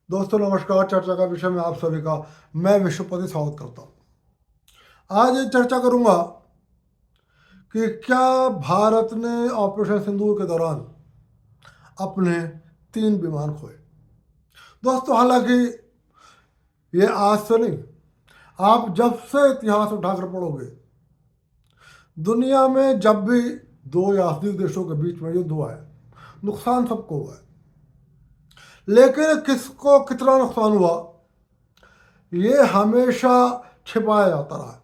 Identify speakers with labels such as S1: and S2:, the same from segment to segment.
S1: दोस्तों नमस्कार। चर्चा का विषय में आप सभी का मैं विश्वपति स्वागत करता हूँ। आज ये चर्चा करूंगा कि क्या भारत ने ऑपरेशन सिंदूर के दौरान अपने 3 विमान खोए। दोस्तों हालांकि ये आज से नहीं, आप जब से इतिहास उठाकर पढ़ोगे, दुनिया में जब भी दो या अधिक देशों के बीच में युद्ध हुआ है, नुकसान सबको हुआ है, लेकिन किसको कितना नुकसान हुआ ये हमेशा छिपाया जाता रहा है।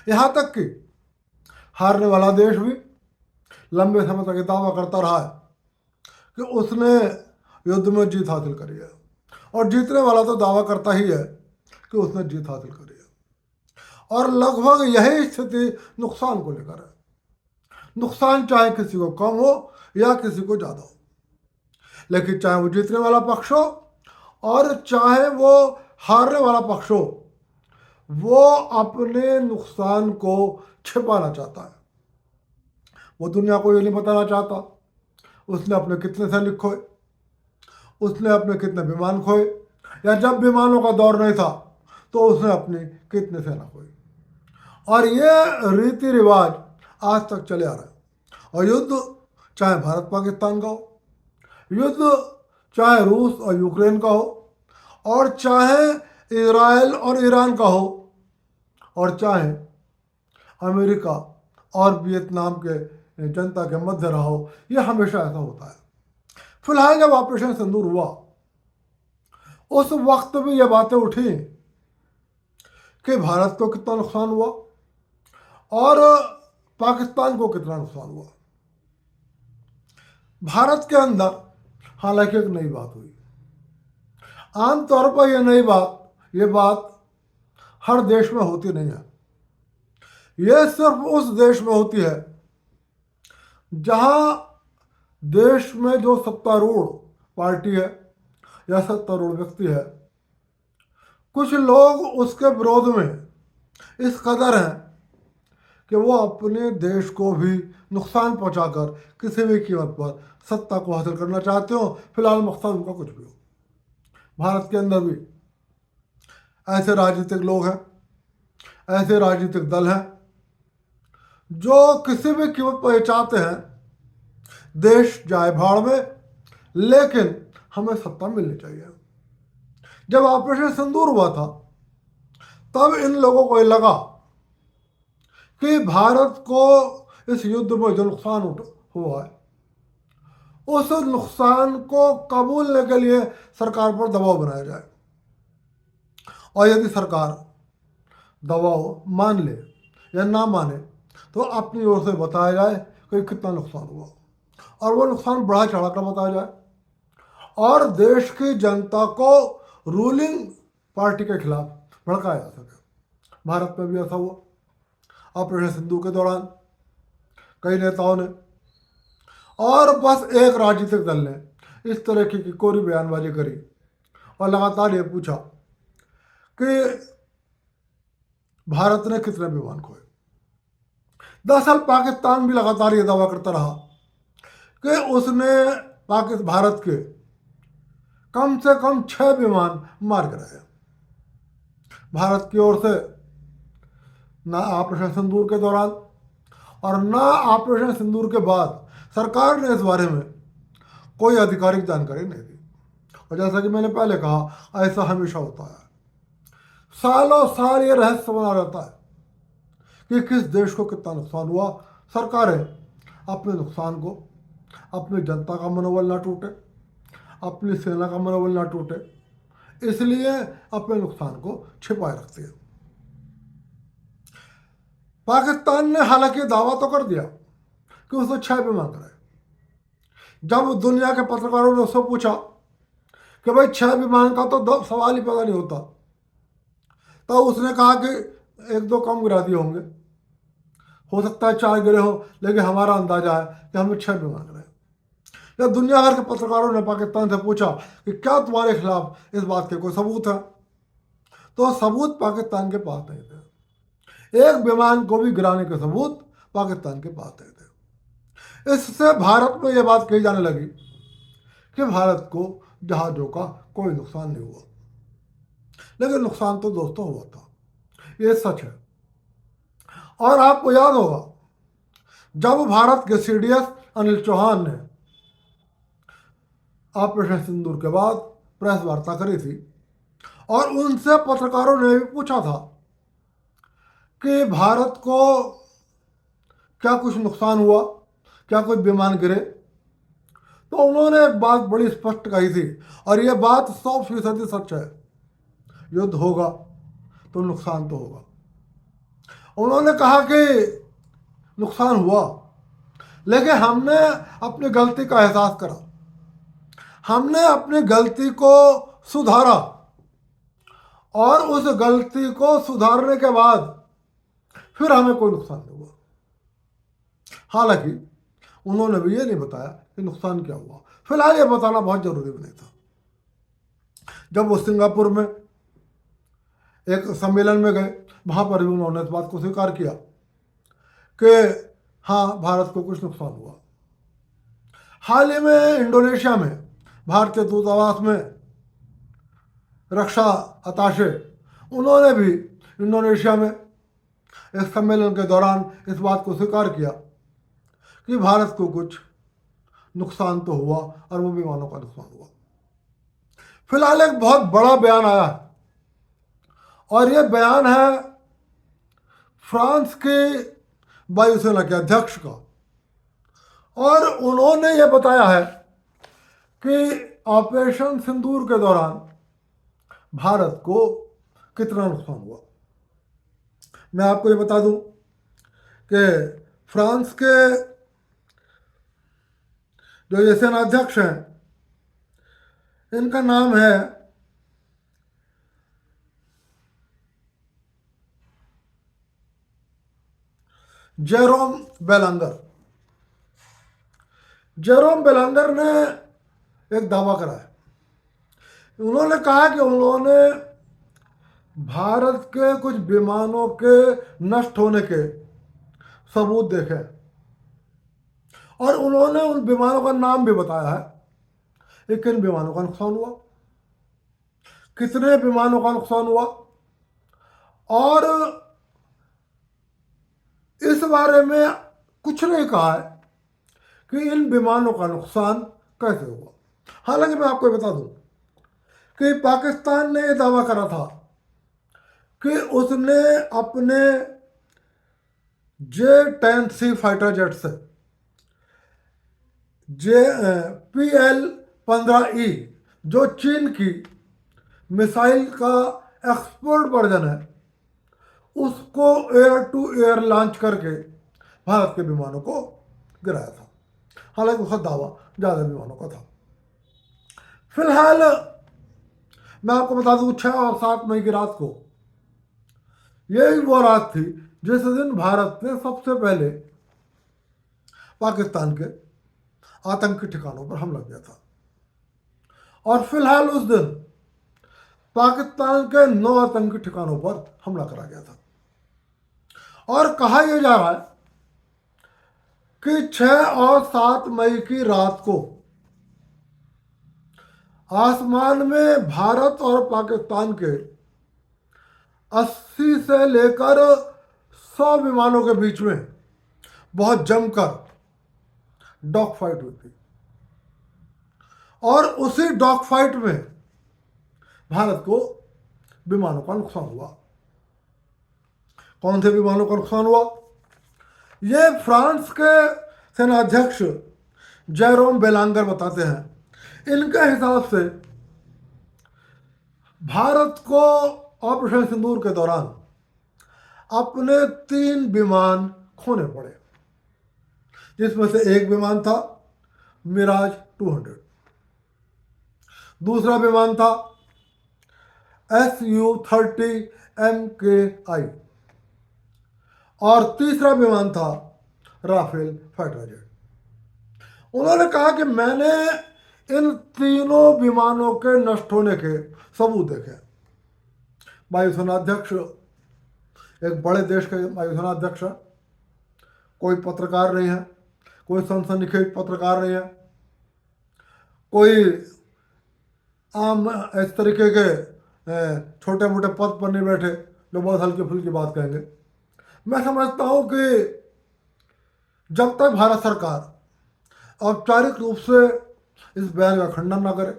S1: यहाँ तक कि हारने वाला देश भी लंबे समय तक ये दावा करता रहा है कि उसने युद्ध में जीत हासिल करी है, और जीतने वाला तो दावा करता ही है कि उसने जीत हासिल करी है। और लगभग यही स्थिति नुकसान को लेकर है। नुकसान चाहे किसी को कम हो या किसी को ज़्यादा हो, लेकिन चाहे वो जीतने वाला पक्ष हो और चाहे वो हारने वाला पक्ष हो, वो अपने नुकसान को छिपाना चाहता है। वो दुनिया को ये नहीं बताना चाहता उसने अपने कितने सैनिक खोए, उसने अपने कितने विमान खोए, या जब विमानों का दौर नहीं था तो उसने अपनी कितने सेना खोई। और ये रीति रिवाज आज तक चले आ रहा है। और युद्ध चाहे भारत पाकिस्तान का हो, युद्ध चाहे रूस और यूक्रेन का हो, और चाहे इजराइल और ईरान का हो, और चाहे अमेरिका और वियतनाम के जनता के मध्य रहा हो, ये हमेशा ऐसा होता है। फिलहाल जब ऑपरेशन सिंदूर हुआ उस वक्त भी ये बातें उठी कि भारत को कितना नुकसान हुआ और पाकिस्तान को कितना नुकसान हुआ। भारत के अंदर हालांकि एक नई बात हुई। आमतौर पर ये बात हर देश में होती नहीं है। ये सिर्फ उस देश में होती है जहां देश में जो सत्तारूढ़ पार्टी है या सत्तारूढ़ व्यक्ति है, कुछ लोग उसके विरोध में इस कदर हैं कि वो अपने देश को भी नुकसान पहुंचाकर किसी भी कीमत पर सत्ता को हासिल करना चाहते हो। फिलहाल मकसद उनका कुछ भी हो। भारत के अंदर भी ऐसे राजनीतिक लोग हैं, ऐसे राजनीतिक दल हैं जो किसी भी कीमत पर ये चाहते हैं देश जाए भाड़ में, लेकिन हमें सत्ता मिलनी चाहिए। जब ऑपरेशन सिंदूर हुआ था तब इन लोगों को ये लगा कि भारत को इस युद्ध में जो नुकसान हुआ है उस नुकसान को कबूलने के लिए सरकार पर दबाव बनाया जाए, और यदि सरकार दबाव मान ले या ना माने तो अपनी ओर से बताया जाए कि कितना नुकसान हुआ, और वो नुकसान बढ़ा चढ़ाकर बताया जाए, और देश की जनता को रूलिंग पार्टी के खिलाफ भड़काया जा सके। भारत में भी ऐसा हुआ। ऑपरेशन सिंदूर के दौरान कई नेताओं ने और बस एक राजनीतिक दल ने इस तरह की कोरी बयानबाजी करी और लगातार ये पूछा कि भारत ने कितने विमान खोए। दरअसल पाकिस्तान भी लगातार ये दावा करता रहा कि उसने भारत के कम से कम 6 विमान मार गिराए। भारत की ओर से ना ऑपरेशन सिंदूर के दौरान और ना ऑपरेशन सिंदूर के बाद सरकार ने इस बारे में कोई आधिकारिक जानकारी नहीं दी। और जैसा कि मैंने पहले कहा, ऐसा हमेशा होता है। सालों साल ये रहस्य बना रहता है कि किस देश को कितना नुकसान हुआ। सरकारें अपने नुकसान को, अपनी जनता का मनोबल ना टूटे, अपनी सेना का मनोबल ना टूटे, इसलिए अपने नुकसान को छिपाए रखती है। पाकिस्तान ने हालांकि दावा तो कर दिया कि उसने 6 विमान कराए। जब दुनिया के पत्रकारों ने उससे पूछा कि भाई 6 विमान का तो सवाल ही पैदा नहीं होता, तो उसने कहा कि 1-2 कम गिरा दिए होंगे, हो सकता है 4 गिरे हो, लेकिन हमारा अंदाजा है कि हमने 6 विमान गिराए। जब दुनिया भर के पत्रकारों ने पाकिस्तान से पूछा कि क्या तुम्हारे खिलाफ इस बात के कोई सबूत है, तो सबूत पाकिस्तान के पास नहीं थे। एक विमान को भी गिराने के सबूत पाकिस्तान के पास नहीं थे। इससे भारत में यह बात कही जाने लगी कि भारत को जहाज़ों का कोई नुकसान नहीं हुआ। लेकिन नुकसान तो दोस्तों हुआ था, ये सच है। और आपको याद होगा जब भारत के सीडीएस अनिल चौहान ने ऑपरेशन सिंदूर के बाद प्रेस वार्ता करी थी और उनसे पत्रकारों ने भी पूछा था कि भारत को क्या कुछ नुकसान हुआ, क्या कोई विमान गिरे, तो उन्होंने एक बात बड़ी स्पष्ट कही थी और ये बात 100% सच है, युद्ध होगा तो नुकसान तो होगा। उन्होंने कहा कि नुकसान हुआ, लेकिन हमने अपनी गलती का एहसास करा, हमने अपनी गलती को सुधारा और उस गलती को सुधारने के बाद फिर हमें कोई नुकसान नहीं हुआ। हालांकि उन्होंने भी ये नहीं बताया कि नुकसान क्या हुआ। फिलहाल ये बताना बहुत जरूरी भी नहीं था। जब वो सिंगापुर में एक सम्मेलन में गए, वहाँ पर भी उन्होंने इस बात को स्वीकार किया कि हाँ, भारत को कुछ नुकसान हुआ। हाल ही में इंडोनेशिया में भारतीय दूतावास में रक्षा अताशे, उन्होंने भी इंडोनेशिया में एक सम्मेलन के दौरान इस बात को स्वीकार किया कि भारत को कुछ नुकसान तो हुआ और वो विमानों का नुकसान हुआ। फिलहाल एक बहुत बड़ा बयान आया है और ये बयान है फ्रांस के वायुसेना के अध्यक्ष का, और उन्होंने ये बताया है कि ऑपरेशन सिंदूर के दौरान भारत को कितना नुकसान हुआ। मैं आपको ये बता दूं कि फ्रांस के जो ये सेनाध्यक्ष हैं, इनका नाम है जेरोम बेलांगर। जेरोम बेलांगर ने एक दावा करा है। उन्होंने कहा कि उन्होंने भारत के कुछ विमानों के नष्ट होने के सबूत देखे और उन्होंने उन विमानों का नाम भी बताया है कि किन विमानों का नुकसान हुआ, कितने विमानों का नुकसान हुआ, और इस बारे में कुछ नहीं कहा है कि इन विमानों का नुकसान कैसे हुआ। हालांकि मैं आपको बता दूं कि पाकिस्तान ने यह दावा करा था कि उसने अपने J-10C फाइटर जेट से PL-15E जो चीन की मिसाइल का एक्सपोर्ट वर्जन है, उसको एयर टू एयर लॉन्च करके भारत के विमानों को गिराया था। हालांकि उसका दावा ज़्यादा विमानों का था। फिलहाल मैं आपको बता दूं 6 और 7 मई की रात को, यही वो रात थी जिस दिन भारत ने सबसे पहले पाकिस्तान के आतंकी ठिकानों पर हमला किया था। और फिलहाल उस दिन पाकिस्तान के 9 आतंकी ठिकानों पर हमला करा गया था। और कहा यह जा रहा है कि 6 और 7 मई की रात को आसमान में भारत और पाकिस्तान के 80 से लेकर 100 विमानों के बीच में बहुत जमकर डॉग फाइट हुई थी और उसी डॉग फाइट में भारत को विमानों का नुकसान हुआ। कौन से विमानों का नुकसान हुआ? ये फ्रांस के सेनाध्यक्ष जेरोम बेलांगर बताते हैं। इनके हिसाब से भारत को ऑपरेशन सिंदूर के दौरान अपने 3 विमान खोने पड़े, जिसमें से एक विमान था मिराज 200, दूसरा विमान था Su-30 MKI और तीसरा विमान था राफेल फाइटर जेट। उन्होंने कहा कि मैंने इन तीनों विमानों के नष्ट होने के सबूत देखे। वायुसेनाध्यक्ष, एक बड़े देश के वायुसेनाध्यक्ष, कोई पत्रकार नहीं है, कोई सनसनीखेज पत्रकार नहीं है, कोई आम इस तरीके के छोटे मोटे पद पर नहीं बैठे जो बहुत हल्की फुल्की बात कहेंगे। मैं समझता हूँ कि जब तक भारत सरकार औपचारिक रूप से इस बयान का खंडन न करे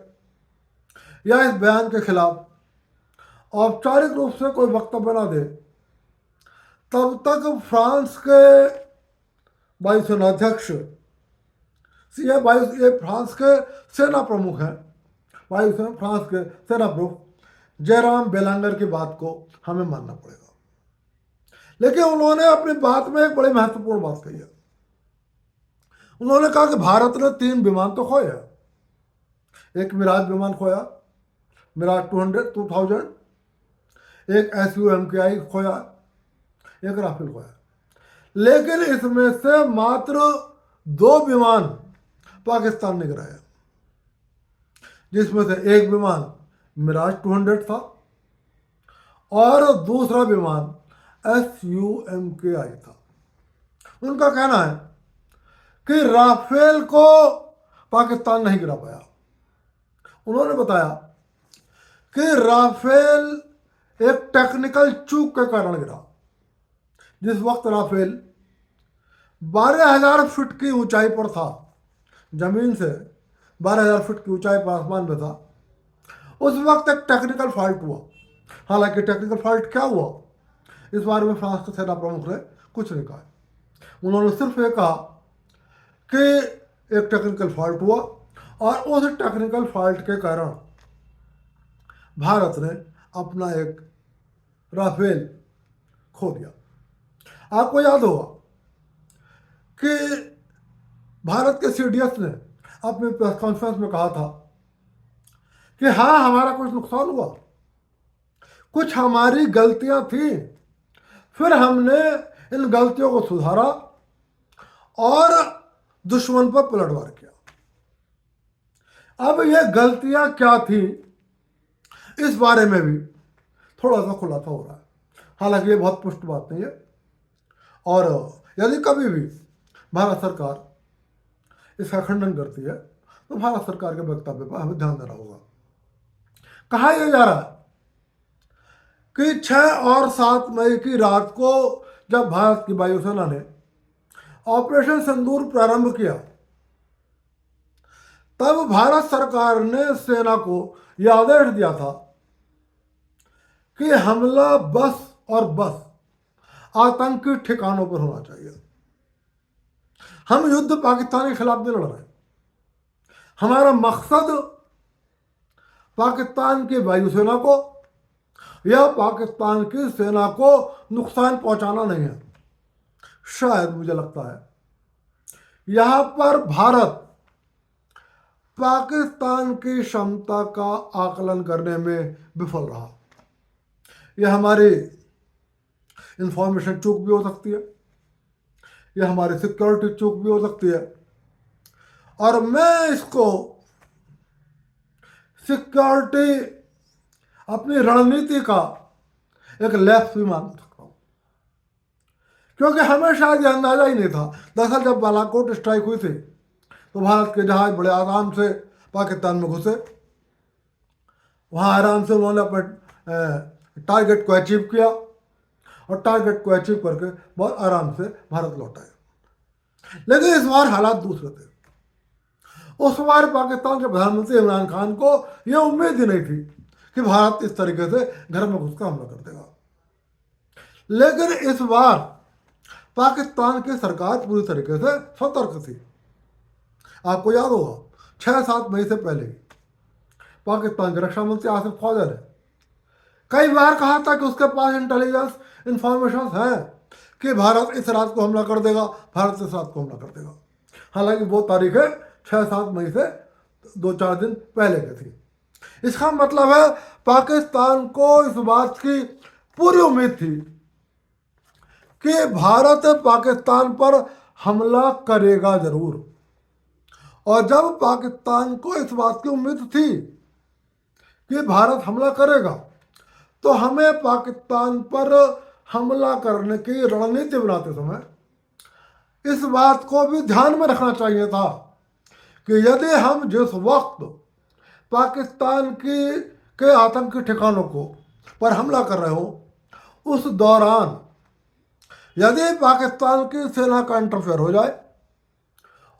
S1: या इस बयान के खिलाफ औपचारिक रूप से कोई वक्तव्य न दे, तब तक फ्रांस के वायुसेना अध्यक्ष ये फ्रांस के सेना प्रमुख हैं, वायुसेना फ्रांस के सेना प्रमुख जेराम बेलांगर की बात को हमें मानना पड़ेगा। लेकिन उन्होंने अपनी बात में एक बड़ी महत्वपूर्ण बात कही है। उन्होंने कहा कि भारत ने 3 विमान तो खोए हैं। एक मिराज विमान खोया, मिराज 2000, एक SU-MKI खोया, एक राफेल खोया। लेकिन इसमें से मात्र 2 विमान पाकिस्तान ने गिराया, जिसमें से एक विमान मिराज 200 था और दूसरा विमान SU-MKI था। उनका कहना है कि राफेल को पाकिस्तान नहीं गिरा पाया। उन्होंने बताया कि राफेल एक टेक्निकल चूक के कारण गिरा। जिस वक्त राफेल 12,000 फीट की ऊंचाई पर था, जमीन से 12,000 फीट की ऊंचाई पर आसमान में था, उस वक्त एक टेक्निकल फॉल्ट हुआ। हालांकि टेक्निकल फॉल्ट क्या हुआ इस बारे में फ्रांस के सेना प्रमुख ने कुछ नहीं कहा। उन्होंने सिर्फ ये कहा कि एक टेक्निकल फॉल्ट हुआ और उस टेक्निकल फॉल्ट के कारण भारत ने अपना एक राफेल खो दिया। आपको याद होगा कि भारत के CDS ने अपने प्रेस कॉन्फ्रेंस में कहा था कि हाँ, हमारा कुछ नुकसान हुआ, कुछ हमारी गलतियां थी, फिर हमने इन गलतियों को सुधारा और दुश्मन पर पलटवार किया। अब ये गलतियां क्या थी इस बारे में भी थोड़ा सा खुलासा हो रहा है। हालांकि ये बहुत पुष्ट बात नहीं है और यदि कभी भी भारत सरकार इसका खंडन करती है तो भारत सरकार के वक्तव्य पर हमें ध्यान देना होगा। कहा यह जा रहा है कि 6 और 7 मई की रात को जब भारत की वायुसेना ने ऑपरेशन सिंदूर प्रारंभ किया, तब भारत सरकार ने सेना को यह आदेश दिया था कि हमला बस और बस आतंकी ठिकानों पर होना चाहिए। हम युद्ध पाकिस्तान के खिलाफ नहीं लड़ रहे। हमारा मकसद पाकिस्तान की वायुसेना को या पाकिस्तान की सेना को नुकसान पहुंचाना नहीं है। शायद मुझे लगता है यहां पर भारत पाकिस्तान की क्षमता का आकलन करने में विफल रहा। यह हमारी इंफॉर्मेशन चूक भी हो सकती है, यह हमारी सिक्योरिटी चूक भी हो सकती है और मैं इसको सिक्योरिटी अपनी रणनीति का एक लैप्स भी मान सकता हूँ, क्योंकि हमें शायद यह अंदाजा ही नहीं था। दरअसल जब बालाकोट स्ट्राइक हुई थी तो भारत के जहाज बड़े आराम से पाकिस्तान में घुसे, वहाँ आराम से उन्होंने अपने टारगेट को अचीव किया और टारगेट को अचीव करके बहुत आराम से भारत लौट आए। लेकिन इस बार हालात दूसरे थे। उस बार पाकिस्तान के प्रधानमंत्री इमरान खान को यह उम्मीद ही नहीं थी कि भारत इस तरीके से घर में घुसकर हमला कर देगा। लेकिन इस बार पाकिस्तान की सरकार पूरी तरीके से सतर्क थी। आपको याद होगा 6-7 मई से पहले पाकिस्तान के रक्षा मंत्री आसिफ फौजा ने कई बार कहा था कि उसके पास इंटेलिजेंस इंफॉर्मेशन है कि भारत इस रात को हमला कर देगा, भारत इस रात को हमला कर देगा। हालांकि वो तारीखें 6-7 मई से 2-4 दिन पहले की थी। इसका मतलब है पाकिस्तान को इस बात की पूरी उम्मीद थी कि भारत पाकिस्तान पर हमला करेगा जरूर। और जब पाकिस्तान को इस बात की उम्मीद थी कि भारत हमला करेगा, तो हमें पाकिस्तान पर हमला करने की रणनीति बनाते समय इस बात को भी ध्यान में रखना चाहिए था कि यदि हम जिस वक्त पाकिस्तान की के आतंकी ठिकानों को पर हमला कर रहे हो, उस दौरान यदि पाकिस्तान की सेना का इंटरफेयर हो जाए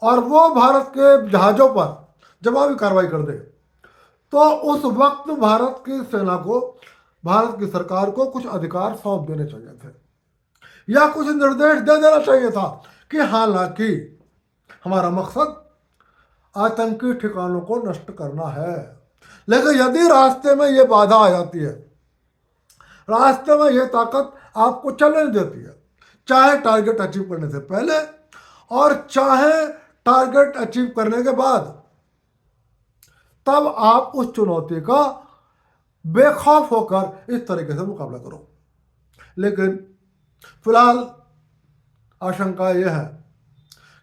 S1: और वो भारत के जहाज़ों पर जवाबी कार्रवाई कर दे, तो उस वक्त भारत की सेना को, भारत की सरकार को कुछ अधिकार सौंप देने चाहिए थे या कुछ निर्देश दे देना चाहिए था कि हालांकि हमारा मकसद आतंकी ठिकानों को नष्ट करना है, लेकिन यदि रास्ते में ये बाधा आ जाती है, रास्ते में ये ताकत आपको चलने देती है, चाहे टारगेट अचीव करने से पहले और चाहे टारगेट अचीव करने के बाद, तब आप उस चुनौती का बेखौफ होकर इस तरीके से मुकाबला करो। लेकिन फिलहाल आशंका यह है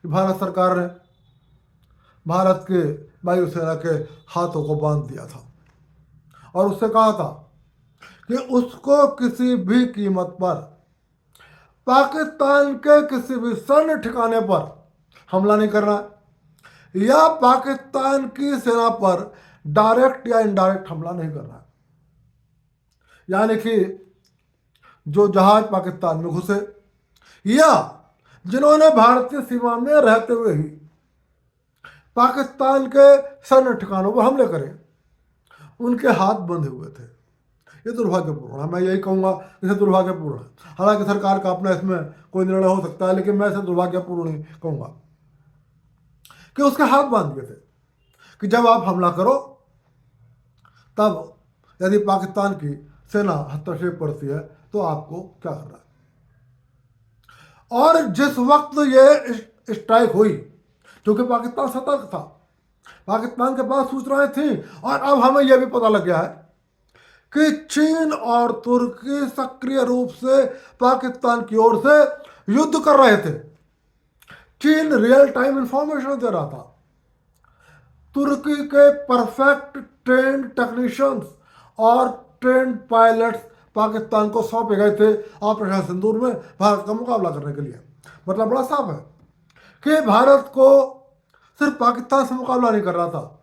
S1: कि भारत सरकार ने भारत के वायुसेना के हाथों को बांध दिया था और उससे कहा था कि उसको किसी भी कीमत पर पाकिस्तान के किसी भी सैन्य ठिकाने पर हमला नहीं करना है या पाकिस्तान की सेना पर डायरेक्ट या इनडायरेक्ट हमला नहीं करना है। यानी कि जो जहाज पाकिस्तान में घुसे या जिन्होंने भारतीय सीमा में रहते हुए ही पाकिस्तान के सैन्य ठिकानों पर हमले करे, उनके हाथ बंधे हुए थे। ये दुर्भाग्यपूर्ण है, मैं यही कहूँगा, इसे दुर्भाग्यपूर्ण है। हालांकि सरकार का अपना इसमें कोई निर्णय हो सकता है, लेकिन मैं इसे दुर्भाग्यपूर्ण ही कहूँगा कि उसके हाथ बांध दिए थे कि जब आप हमला करो तब यदि पाकिस्तान की सेना हस्तक्षेप करती है तो आपको क्या करना है। और जिस वक्त ये स्ट्राइक हुई, क्योंकि पाकिस्तान सतर्क था, पाकिस्तान के पास सूचनाएं थी और अब हमें यह भी पता लग गया है कि चीन और तुर्की सक्रिय रूप से पाकिस्तान की ओर से युद्ध कर रहे थे। चीन रियल टाइम इंफॉर्मेशन दे रहा था। तुर्की के परफेक्ट ट्रेंड टेक्नीशियंस और ट्रेंड पायलट्स पाकिस्तान को सौंपे गए थे ऑपरेशन सिंदूर में भारत का मुकाबला करने के लिए। मतलब बड़ा साफ है कि भारत को सिर्फ पाकिस्तान से मुकाबला नहीं कर रहा था,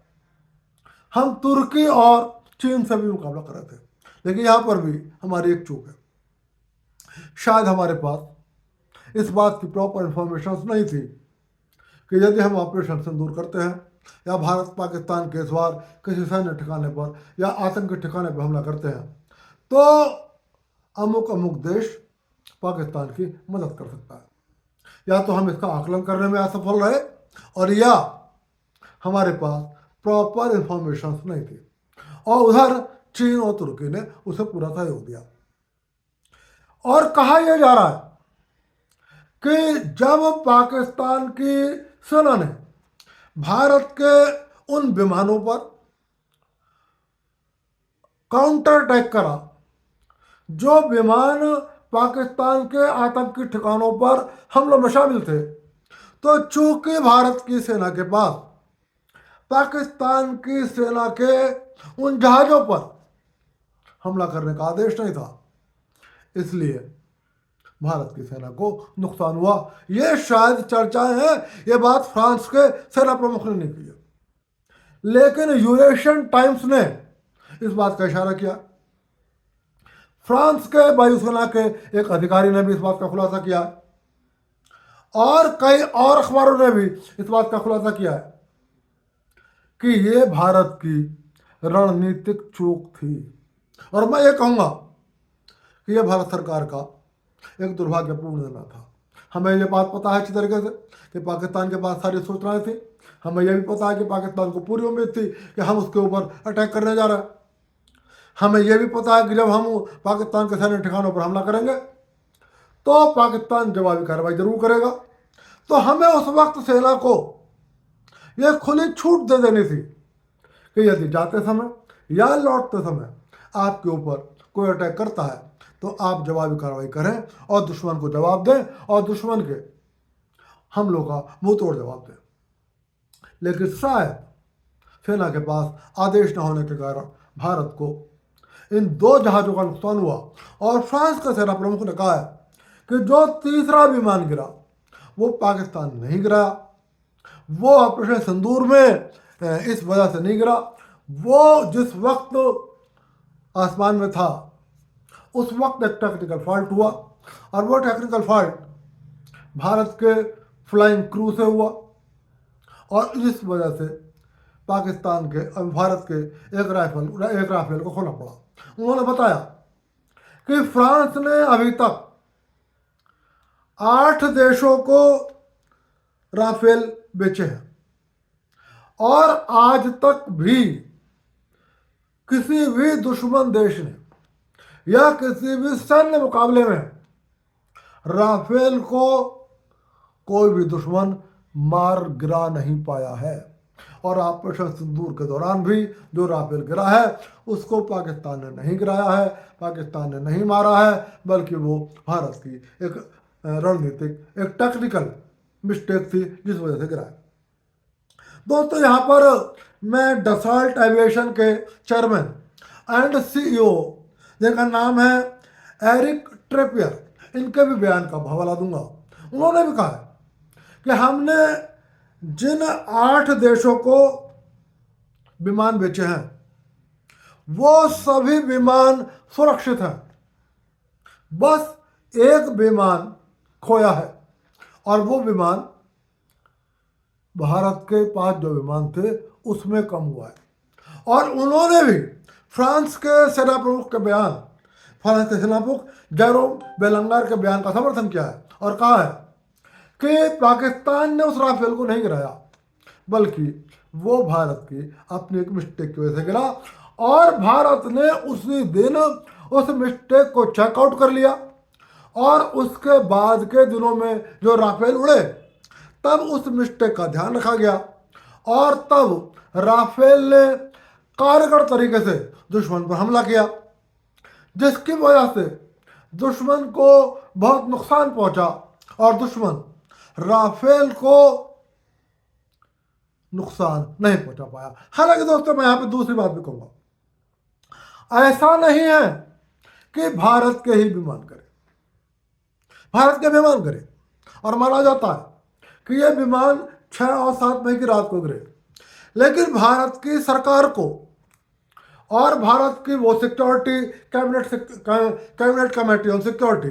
S1: हम तुर्की और चीन से भी मुकाबला कर रहे थे। लेकिन यहाँ पर भी हमारी एक चूक है, शायद हमारे पास इस बात की प्रॉपर इंफॉर्मेशन नहीं थी कि यदि हम ऑपरेशन सिंदूर करते हैं या भारत पाकिस्तान के इस बार किसी सैन्य ठिकाने पर या आतंकी ठिकाने पर हमला करते हैं तो अमुक अमुक देश पाकिस्तान की मदद कर सकता है। या तो हम इसका आकलन करने में असफल रहे और या हमारे पास प्रॉपर इंफॉर्मेशन नहीं थी और उधर चीन और तुर्की ने उसे पूरा सहयोग दिया। और कहा यह जा रहा है कि जब पाकिस्तान की सेना ने भारत के उन विमानों पर काउंटर अटैक करा जो विमान पाकिस्तान के आतंकी ठिकानों पर हमलों में शामिल थे, तो चूंकि भारत की सेना के पास पाकिस्तान की सेना के उन जहाज़ों पर हमला करने का आदेश नहीं था, इसलिए भारत की सेना को नुकसान हुआ। ये शायद चर्चाएं हैं, ये बात फ्रांस के सेना प्रमुख ने नहीं की है, लेकिन यूरेशियन टाइम्स ने इस बात का इशारा किया। फ्रांस के वायुसेना के एक अधिकारी ने भी इस बात का खुलासा किया और कई और अखबारों ने भी इस बात का खुलासा किया है कि ये भारत की रणनीतिक चूक थी। और मैं ये कहूँगा कि यह भारत सरकार का एक दुर्भाग्यपूर्ण निर्णय था। हमें यह बात पता है अच्छी तरीके से कि पाकिस्तान के पास सारी सूचनाएं थी, हमें यह भी पता है कि पाकिस्तान को पूरी उम्मीद थी कि हम उसके ऊपर अटैक करने जा रहे हैं। हमें यह भी पता है कि जब हम पाकिस्तान के सैन्य ठिकानों पर हमला करेंगे तो पाकिस्तान जवाबी कार्रवाई जरूर करेगा। तो हमें उस वक्त सेना को यह खुली छूट दे देनी थी कि यदि जाते समय या लौटते समय आपके ऊपर कोई अटैक करता है तो आप जवाबी कार्रवाई करें और दुश्मन को जवाब दें और दुश्मन के हमलों का मुंह तोड़ जवाब दें। लेकिन शायद सेना के पास आदेश न होने के कारण भारत को इन दो जहाज़ों का नुकसान हुआ और फ्रांस का सेना प्रमुख ने कहा है कि जो तीसरा विमान गिरा वो पाकिस्तान नहीं गिरा, वो ऑपरेशन सिंदूर में इस वजह से नहीं गिरा, वो जिस वक्त आसमान में था उस वक्त एक टेक्निकल फॉल्ट हुआ, और वो टेक्निकल फॉल्ट भारत के फ्लाइंग क्रू से हुआ, और इस वजह से पाकिस्तान के भारत के एक राइफल को खोना पड़ा। उन्होंने बताया कि फ्रांस ने अभी तक 8 देशों को राफेल बेचे हैं, और आज तक भी किसी भी दुश्मन देश ने या किसी भी सैन्य मुकाबले में राफेल को कोई भी दुश्मन मार गिरा नहीं पाया है। और ऑपरेशन सिंदूर के दौरान भी जो राफेल गिरा है उसको पाकिस्तान ने नहीं गिराया है, पाकिस्तान ने नहीं मारा है, बल्कि वो भारत की एक रणनीतिक एक टेक्निकल मिस्टेक थी जिस वजह से गिरा है। दोस्तों, यहाँ पर मैं डसॉल्ट एविएशन के चेयरमैन एंड सीईओ जिनका नाम है एरिक ट्रेपियर, इनके भी बयान का हवाला दूंगा। उन्होंने भी कहा कि हमने जिन 8 देशों को विमान बेचे हैं वो सभी विमान सुरक्षित हैं, बस एक विमान खोया है, और वो विमान भारत के पास जो विमान थे उसमें कम हुआ है। और उन्होंने भी फ्रांस के सेना प्रमुख के बयान, फ्रांस के सेना प्रमुख जेरोम बेलंगार के बयान का समर्थन किया है और कहा है कि पाकिस्तान ने उस राफेल को नहीं गिराया, बल्कि वो भारत की अपनी एक मिस्टेक की वजह से गिरा, और भारत ने उसी दिन उस मिस्टेक को चेकआउट कर लिया, और उसके बाद के दिनों में जो राफेल उड़े तब उस मिस्टेक का ध्यान रखा गया, और तब राफेल ने कारगर तरीके से दुश्मन पर हमला किया, जिसकी वजह से दुश्मन को बहुत नुकसान पहुंचा, और दुश्मन राफेल को नुकसान नहीं पहुंचा पाया। हालांकि दोस्तों, मैं यहां पे दूसरी बात भी कहूंगा, ऐसा नहीं है कि भारत के ही विमान करे, भारत के विमान करे, और माना जाता है कि यह विमान 6 और 7 मई की रात को गिरे, लेकिन भारत की सरकार को और भारत की वो security cabinet committee on security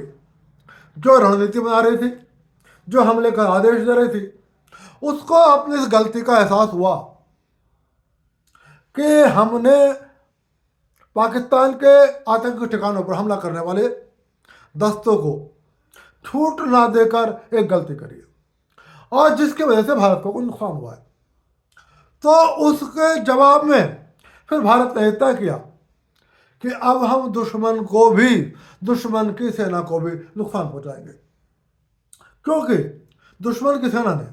S1: जो रणनीति बना रही थी, जो हमले का आदेश दे रही थी, उसको अपनी इस गलती का एहसास हुआ कि हमने पाकिस्तान के आतंकी ठिकानों पर हमला करने वाले दस्तों को छूट ना देकर एक गलती करी, और जिसकी वजह से भारत को कोई नुकसान हुआ है। तो उसके जवाब में फिर भारत ने तय किया कि अब हम दुश्मन को भी, दुश्मन की सेना को भी नुकसान पहुंचाएंगे, क्योंकि दुश्मन की सेना ने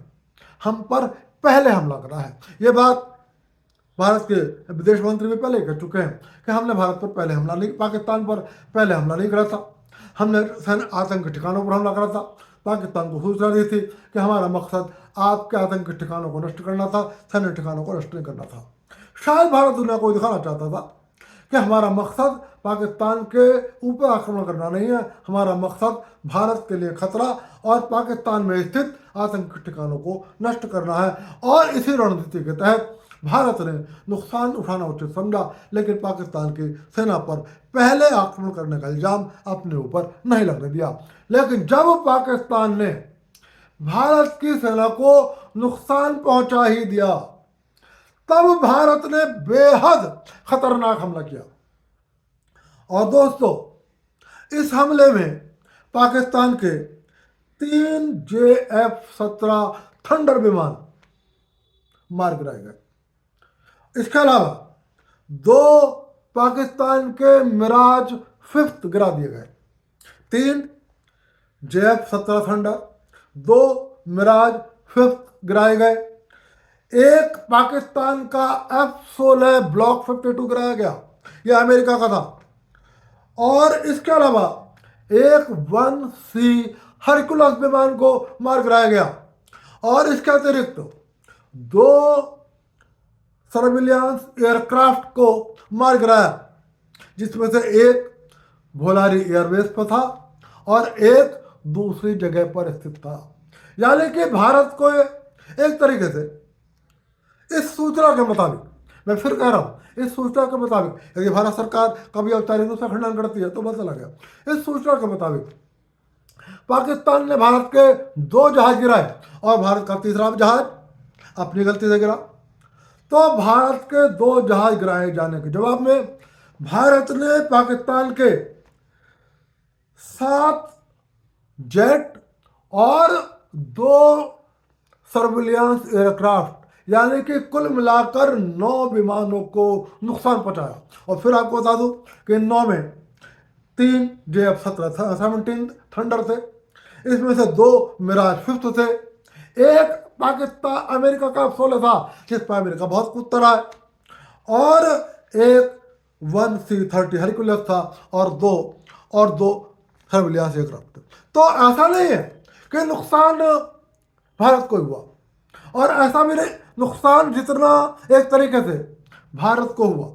S1: हम पर पहले हमला करा है। ये बात भारत के विदेश मंत्री भी पहले कह चुके हैं कि हमने भारत पर पहले हमला नहीं, पाकिस्तान पर पहले हमला नहीं करा था, हमने आतंकी ठिकानों पर हमला करा था। पाकिस्तान को सूचना दी थी कि हमारा मकसद आपके आतंकी ठिकानों को नष्ट करना था, सैन्य ठिकानों को नष्ट नहीं करना था। शायद भारत दुनिया को दिखाना चाहता था कि हमारा मकसद पाकिस्तान के ऊपर आक्रमण करना नहीं है, हमारा मकसद भारत के लिए खतरा और पाकिस्तान में स्थित आतंकी ठिकानों को नष्ट करना है। और इसी रणनीति के तहत भारत ने नुकसान उठाना उचित समझा, लेकिन पाकिस्तान की सेना पर पहले आक्रमण करने का इल्जाम अपने ऊपर नहीं लगने दिया। लेकिन जब पाकिस्तान ने भारत की सेना को नुकसान पहुंचा ही दिया, तब भारत ने बेहद खतरनाक हमला किया। और दोस्तों, इस हमले में पाकिस्तान के 3 JF-17 थंडर विमान मार गिराए गए। इसके अलावा 2 पाकिस्तान के मिराज 5 गिरा दिए गए। 3 JF-17 थंडर, 2 मिराज 5 गिराए गए। एक पाकिस्तान का F-16 ब्लॉक 52 गिराया गया, यह अमेरिका का था। और इसके अलावा एक 1C हरकुलस विमान को मार गिराया गया। और इसके अतिरिक्त 2 सर्विलियंस एयरक्राफ्ट को मार गिराया, जिसमें से एक भोलारी एयरबेस पर था और एक दूसरी जगह पर स्थित था। यानी कि भारत को एक तरीके से इस सूचना के मुताबिक मैं फिर कह रहा हूँ, इस सूचना के मुताबिक यदि भारत सरकार कभी औपचारिक रूप से खंडन करती है तो बस चला गया। इस सूचना के मुताबिक पाकिस्तान ने भारत के 2 जहाज गिराए और भारत का तीसरा जहाज अपनी गलती से गिरा। तो भारत के 2 जहाज गिराए जाने के जवाब में भारत ने पाकिस्तान के 7 जेट और 2 सर्विलियंस एयरक्राफ्ट यानी कि कुल मिलाकर 9 विमानों को नुकसान पहुंचाया। और फिर आपको बता दूं कि 9 में 3 JF-17 थंडर थे, इसमें से 2 मिराज 5 थे, एक पाकिस्तान अमेरिका का F-16 था जिस पर अमेरिका बहुत कूदता रहा है, और एक 1C-30 हरकुलस था और दो सर्विलियंस एयरक्राफ्ट थे। तो ऐसा नहीं है कि नुकसान भारत को हुआ, और ऐसा भी नहीं नुकसान जितना एक तरीके से भारत को हुआ,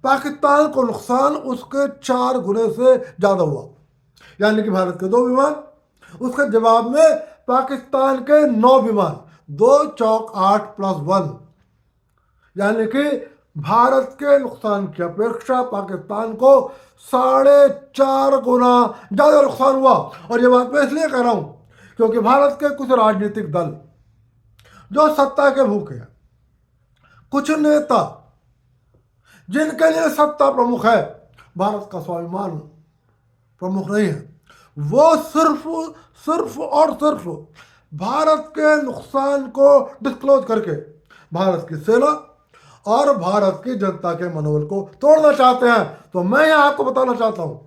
S1: पाकिस्तान को नुकसान उसके 4 गुने से ज़्यादा हुआ। यानी कि भारत के 2 विमान, उसके जवाब में पाकिस्तान के 9 विमान, 2 चौक 8 + 1, यानी कि भारत के नुकसान की अपेक्षा पाकिस्तान को 4.5 गुना ज़्यादा नुकसान हुआ। और ये बात मैं इसलिए कह रहा हूँ क्योंकि भारत के कुछ राजनीतिक दल जो सत्ता के भूखे हैं, कुछ नेता जिनके लिए सत्ता प्रमुख है, भारत का स्वाभिमान प्रमुख नहीं है, वो सिर्फ और सिर्फ भारत के नुकसान को डिस्क्लोज करके भारत की सेना और भारत की जनता के मनोबल को तोड़ना चाहते हैं। तो मैं यहाँ आपको बताना चाहता हूँ,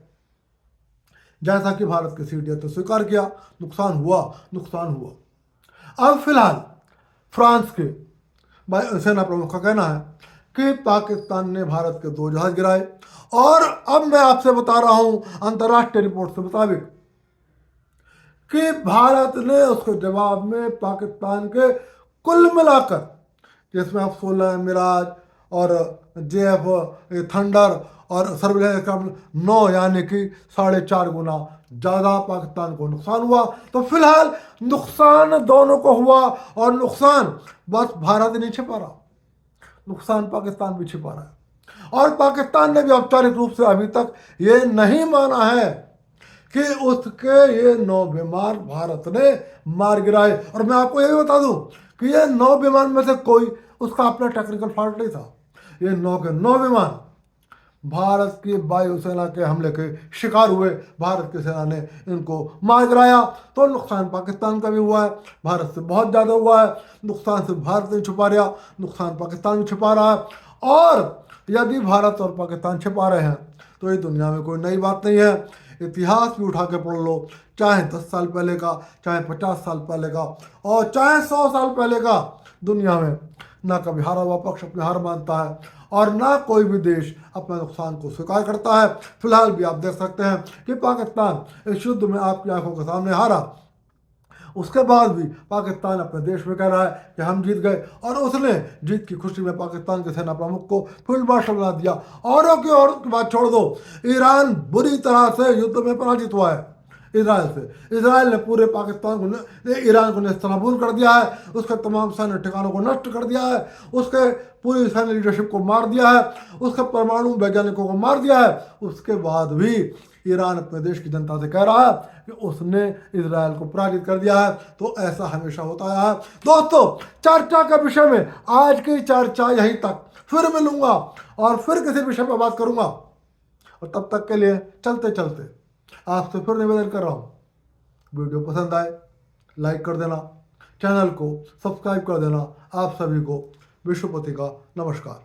S1: जैसा कि भारत के सीडीएस तो स्वीकार किया, नुकसान हुआ। अब फिलहाल फ्रांस के सेना प्रमुख का कहना है कि पाकिस्तान ने भारत के 2 जहाज गिराए, और अब मैं आपसे बता रहा हूं अंतर्राष्ट्रीय रिपोर्ट के मुताबिक कि भारत ने उसके जवाब में पाकिस्तान के कुल मिलाकर, जिसमें आप 16 मिराज और JF थंडर और सर्विलेंस एयरक्राफ्ट 9, यानी कि 4.5 गुना ज़्यादा पाकिस्तान को नुकसान हुआ। तो फिलहाल नुकसान दोनों को हुआ, और नुकसान बस भारत नहीं छिपा रहा, नुकसान पाकिस्तान भी छिपा रहा है। और पाकिस्तान ने भी औपचारिक रूप से अभी तक ये नहीं माना है कि उसके ये 9 विमान भारत ने मार गिराए। और मैं आपको ये भी बता दूं कि ये 9 विमान में से कोई उसका अपना टेक्निकल फॉल्ट नहीं था। ये 9 के 9 विमान भारत की वायुसेना के हमले के शिकार हुए, भारत की सेना ने इनको मार गिराया। तो नुकसान पाकिस्तान का भी हुआ है, भारत से बहुत ज़्यादा हुआ है। नुकसान सिर्फ भारत नहीं छुपा रहा, नुकसान पाकिस्तान भी छुपा रहा है। और यदि भारत और पाकिस्तान छिपा रहे हैं तो ये दुनिया में कोई नई बात नहीं है। इतिहास भी उठा के पढ़ लो, चाहे 10 साल पहले का, चाहे 50 साल पहले का, और चाहे 100 साल पहले का, दुनिया में ना कभी हारा हुआ पक्ष अपनी हार मानता है, और ना कोई भी देश अपने नुकसान को स्वीकार करता है। फिलहाल भी आप देख सकते हैं कि पाकिस्तान इस युद्ध में आपकी आंखों के सामने हारा, उसके बाद भी पाकिस्तान अपने देश में कह रहा है कि हम जीत गए, और उसने जीत की खुशी में पाकिस्तान के सेना प्रमुख को फील्ड मार्शल बना दिया। औरों की बात छोड़ दो, ईरान बुरी तरह से युद्ध में पराजित हुआ है इजराइल से। इजराइल ने पूरे पाकिस्तान को, ईरान को नेस्तनाबूद कर दिया है, उसके तमाम सैन्य ठिकानों को नष्ट कर दिया है, उसके पूरी सैन्य लीडरशिप को मार दिया है, उसके परमाणु वैज्ञानिकों को मार दिया है। उसके बाद भी ईरान अपने देश की जनता से कह रहा है कि उसने इजराइल को पराजित कर दिया है। तो ऐसा हमेशा होता है। दोस्तों, चर्चा के विषय में आज की चर्चा यहीं तक, फिर मिलूंगा और फिर किसी विषय पर बात करूंगा। और तब तक के लिए चलते चलते आपसे फिर निवेदन कर रहा हूँ, वीडियो पसंद आए लाइक कर देना, चैनल को सब्सक्राइब कर देना। आप सभी को विश्वपति का नमस्कार।